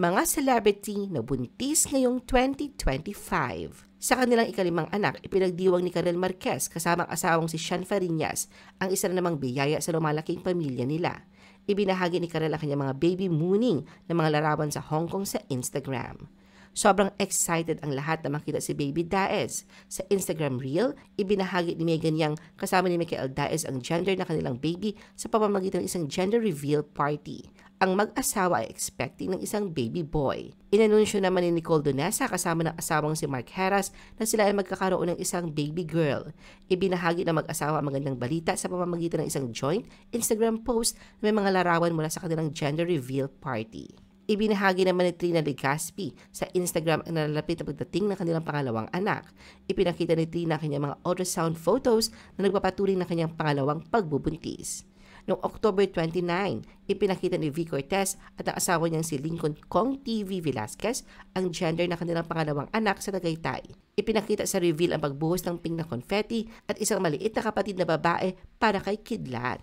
mga celebrity na buntis ngayong 2025. Sa kanilang ikalimang anak, ipinagdiwang ni Karel Marquez kasamang asawang si Sean Fariñas ang isa na namang biyaya sa lumalaking pamilya nila. Ibinahagi ni Karel ang kanyang mga baby mooning ng mga larawan sa Hong Kong sa Instagram. Sobrang excited ang lahat na makita si Baby Daez. Sa Instagram Reel, ibinahagi ni Megan Yang kasama ni Michael Daez ang gender na kanilang baby sa pamamagitan ng isang gender reveal party. Ang mag-asawa ay expecting ng isang baby boy. Inanunsyo naman ni Nicole Donesa kasama ng asawang si Mark Heras na sila ay magkakaroon ng isang baby girl. Ibinahagi ng mag-asawa ang magandang balita sa pamamagitan ng isang joint Instagram post na may mga larawan mula sa kanilang gender reveal party. Ibinahagi naman ni Trina Legaspi sa Instagram ang nalalapit na pagdating ng kanilang pangalawang anak. Ipinakita ni Trina ang kanyang mga ultrasound photos na nagpapatuloy ng kanyang pangalawang pagbubuntis. Noong October 29, ipinakita ni V. Cortez at ang asawa niyang si Lincoln Kong TV Velasquez ang gender ng kanilang pangalawang anak sa Tagaytay. Ipinakita sa reveal ang pagbuhos ng pink na confetti at isang maliit na kapatid na babae para kay Kidlat.